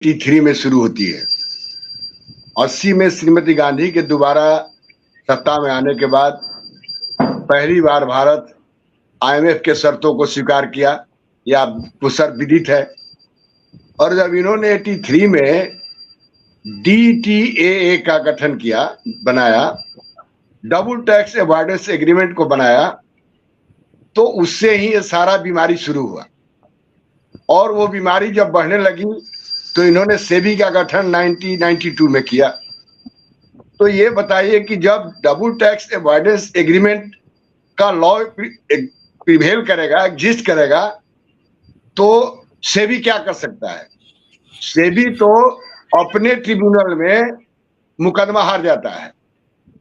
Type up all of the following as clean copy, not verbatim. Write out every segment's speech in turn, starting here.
83 में शुरू होती है। 80 में श्रीमती गांधी के दोबारा सत्ता में आने के बाद पहली बार भारत IMF के शर्तों को स्वीकार किया, या वो शर्त विदित है। और जब इन्होंने 83 में DTAA का गठन किया, बनाया, डबल टैक्स अवॉइडेंस एग्रीमेंट को बनाया, तो उससे ही ये सारा बीमारी शुरू हुआ। और वो बीमारी जब बढ़ने लगी तो इन्होंने सेबी का गठन 1992 में किया। तो ये बताइए कि जब डबल टैक्स अवॉइडेंस एग्रीमेंट का लॉ प्रिवेल करेगा, एग्जिस्ट करेगा, तो सेबी क्या कर सकता है? सेबी तो अपने ट्रिब्यूनल में मुकदमा हार जाता है।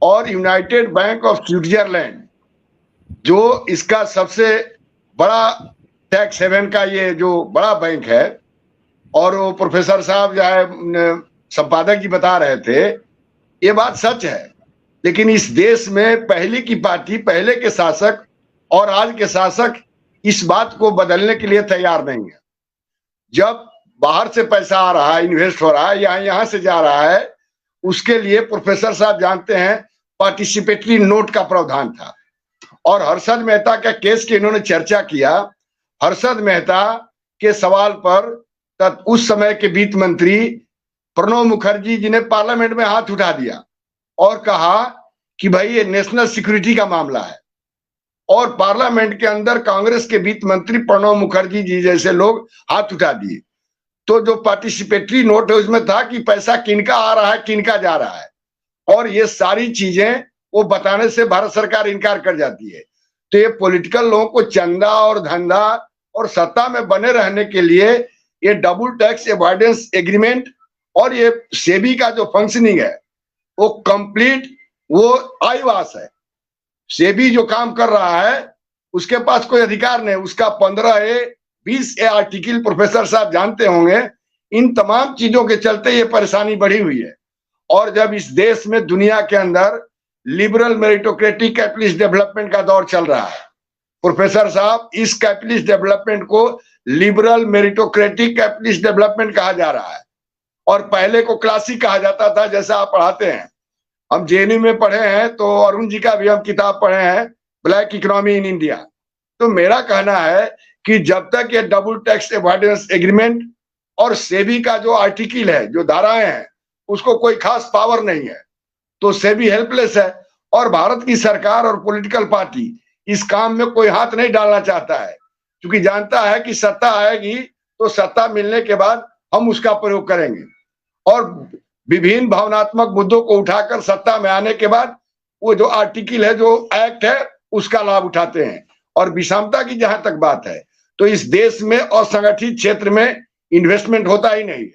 और यूनाइटेड बैंक ऑफ स्विट्जरलैंड, जो इसका सबसे बड़ा टैक्स हेवन का ये जो बड़ा बैंक है, और वो प्रोफेसर साहब जो है संपादक जी बता रहे थे, ये बात सच है। लेकिन इस देश में पहले की पार्टी, पहले के शासक और आज के शासक इस बात को बदलने के लिए तैयार नहीं है। जब बाहर से पैसा आ रहा है, इन्वेस्ट हो रहा है, यहाँ से जा रहा है, उसके लिए प्रोफेसर साहब जानते हैं पार्टिसिपेटरी नोट का प्रावधान था। और हर्षद मेहता का केस की इन्होंने चर्चा किया। हर्षद मेहता के सवाल पर उस समय के वित्त मंत्री प्रणब मुखर्जी जी ने पार्लियामेंट में हाथ उठा दिया और कहा कि भाई ये नेशनल सिक्योरिटी का मामला है। और पार्लियामेंट के अंदर कांग्रेस के वित्त मंत्री प्रणब मुखर्जी जी जैसे लोग हाथ उठा दिए। तो जो पार्टिसिपेटरी नोट है उसमें था कि पैसा किनका आ रहा है, किनका जा रहा है, और ये सारी चीजें वो बताने से भारत सरकार इनकार कर जाती है। तो ये पॉलिटिकल लोगों को चंदा और धंधा और सत्ता में बने रहने के लिए ये डबल टैक्स अवॉइडेंस एग्रीमेंट और ये सेबी का जो फंक्शनिंग है वो कंप्लीट वो आईवास है। सेबी जो काम कर रहा है उसके पास कोई अधिकार नहीं। उसका 15A 20A आर्टिकल प्रोफेसर साहब जानते होंगे। इन तमाम चीजों के चलते ये परेशानी बढ़ी हुई है। और जब इस देश में, दुनिया के अंदर लिबरल मेरिटोक्रेटिक कैपिटलिस्ट डेवलपमेंट का दौर चल रहा है, प्रोफेसर साहब इस कैपिटलिस्ट डेवलपमेंट को लिबरल मेरिटोक्रेटिक कैपिटलिस्ट डेवलपमेंट कहा जा रहा है। और पहले को क्लासिक कहा जाता था, जैसा आप पढ़ाते हैं। हम JNU में पढ़े हैं, तो अरुण जी का भी हम किताब पढ़े हैं, ब्लैक इकोनॉमी इन इंडिया। तो मेरा कहना है कि जब तक ये डबल टैक्स अवॉइडेंस एग्रीमेंट और सेबी का जो आर्टिकल है, जो धाराएं हैं, उसको कोई खास पावर नहीं है, तो सेबी हेल्पलेस है। और भारत की सरकार और पॉलिटिकल पार्टी इस काम में कोई हाथ नहीं डालना चाहता है, क्योंकि जानता है कि सत्ता आएगी तो सत्ता मिलने के बाद हम उसका प्रयोग करेंगे। और विभिन्न भावनात्मक मुद्दों को उठाकर सत्ता में आने के बाद वो जो आर्टिकल है, जो एक्ट है, उसका लाभ उठाते हैं। और विषमता की जहां तक बात है, तो इस देश में असंगठित क्षेत्र में इन्वेस्टमेंट होता ही नहीं है।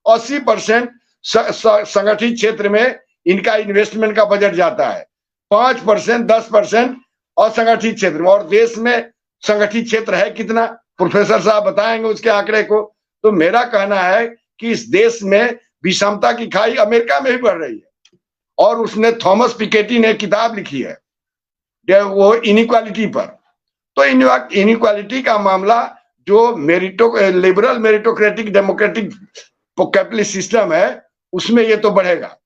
80% संगठित क्षेत्र में इनका इन्वेस्टमेंट का बजट जाता है, 5% 10% असंगठित क्षेत्र में। और देश में संगठित क्षेत्र है कितना, प्रोफेसर साहब बताएंगे उसके आंकड़े को। तो मेरा कहना है कि इस देश में विषमता की खाई अमेरिका में भी बढ़ रही है। और उसने थॉमस पिकेटी ने किताब लिखी है वो इनइक्वालिटी पर। तो इनइक्वालिटी का मामला जो liberal meritocratic democratic capitalist system है, उसमें ये तो बढ़ेगा,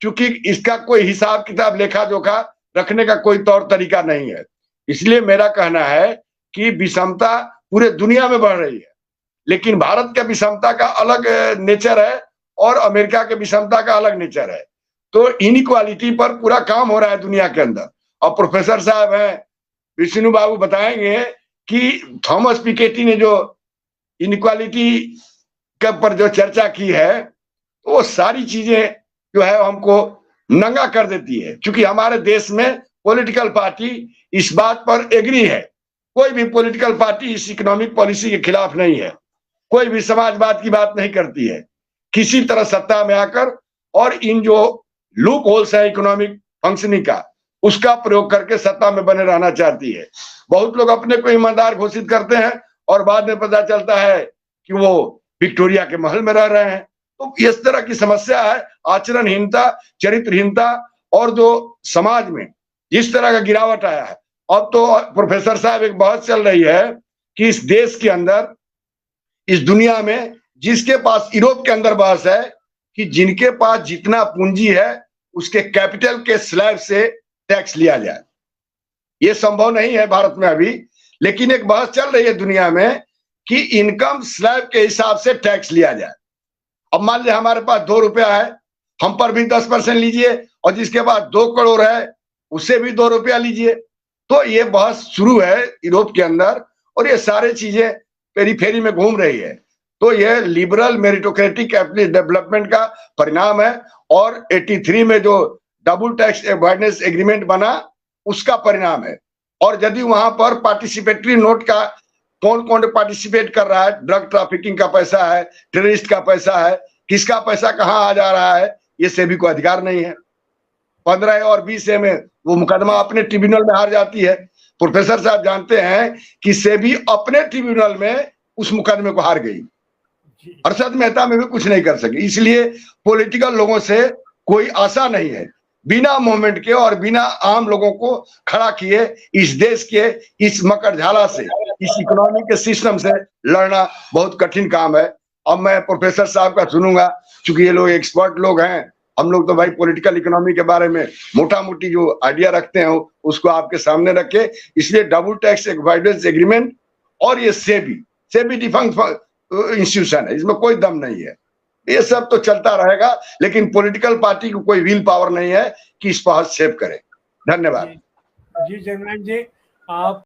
क्योंकि इसका कोई हिसाब किताब लेखा जोखा रखने का कोई तौर तरीका नहीं है। इसलिए मेरा कहना है कि विषमता पूरे दुनिया में बढ़ रही है, लेकिन भारत के विषमता का अलग नेचर है और अमेरिका के विषमता का अलग नेचर है। तो इनइक्वालिटी पर पूरा काम हो रहा है दुनिया के अंदर। और प्रोफेसर साहब हैं, विष्णु बाबू बताएंगे कि थॉमस पिकेटी ने जो इनइक्वालिटी के पर जो चर्चा की है, तो वो सारी चीजें जो है हमको नंगा कर देती है, क्योंकि हमारे देश में पॉलिटिकल पार्टी इस बात पर एग्री है। कोई भी पॉलिटिकल पार्टी इस इकोनॉमिक पॉलिसी के खिलाफ नहीं है, कोई भी समाजवाद की बात नहीं करती है। किसी तरह सत्ता में आकर और इन जो लूप होल्स है इकोनॉमिक फंक्शनिंग का, उसका प्रयोग करके सत्ता में बने रहना चाहती है। बहुत लोग अपने को ईमानदार घोषित करते हैं और बाद में पता चलता है कि वो विक्टोरिया के महल में रह रहे हैं। तो इस तरह की समस्या है, आचरणहीनता, चरित्रहीनता, और जो समाज में जिस तरह का गिरावट आया है। अब तो प्रोफेसर साहब एक बहस चल रही है कि इस देश के अंदर, इस दुनिया में जिसके पास यूरोप के अंदर बहस है कि जिनके पास जितना पूंजी है उसके कैपिटल के स्लैब से टैक्स लिया जाए। ये संभव नहीं है भारत में अभी, लेकिन एक बहस चल रही है दुनिया में कि इनकम स्लैब के हिसाब से टैक्स लिया जाए। अब मान लिया हमारे पास 2 रुपया है, हम पर भी 10% लीजिए, और जिसके पास 2 करोड़ है उससे भी 2 रुपया लीजिए। तो ये बहस शुरू है यूरोप के अंदर, और ये सारी चीजें पेरीफेरी में घूम रही है। तो ये लिबरल मेरिटोक्रेटिक डेवलपमेंट का परिणाम है, और 83 में जो डबल टैक्स अवॉइडेंस एग्रीमेंट बना उसका परिणाम है। और यदि वहां पर पार्टिसिपेटरी नोट का कौन कौन पार्टिसिपेट कर रहा है, ड्रग ट्रैफिकिंग का पैसा है, टेररिस्ट का पैसा है, किसका पैसा कहां आ जा रहा है, ये सेबी को अधिकार नहीं है। 15 और 20 में वो मुकदमा अपने ट्रिब्यूनल में हार जाती है। प्रोफेसर साहब जानते हैं कि सेबी अपने ट्रिब्यूनल में उस मुकदमे को हार गई, अरशद मेहता में भी कुछ नहीं कर सके। इसलिए पॉलिटिकल लोगों से कोई आशा नहीं है, बिना मूवमेंट के और बिना आम लोगों को खड़ा किए इस देश के इस मकड़झाला से, इस इकोनॉमी के सिस्टम से लड़ना बहुत कठिन काम है। अब मैं प्रोफेसर साहब का सुनूंगा, क्योंकि ये लोग एक्सपर्ट लोग हैं। हम लोग तो भाई पॉलिटिकल इकोनॉमी के बारे में मोटा मोटी जो आइडिया रखते हैं उसको आपके सामने रखे। इसलिए डबल टैक्स अवॉइडेंस एग्रीमेंट और ये सेबी डिफंक्ट इंस्टीट्यूशन है, इसमें कोई दम नहीं है। ये सब तो चलता रहेगा, लेकिन पॉलिटिकल पार्टी को कोई विल पावर नहीं है कि इस पर हस्तक्षेप करे। धन्यवाद। जी जनरल जी, आप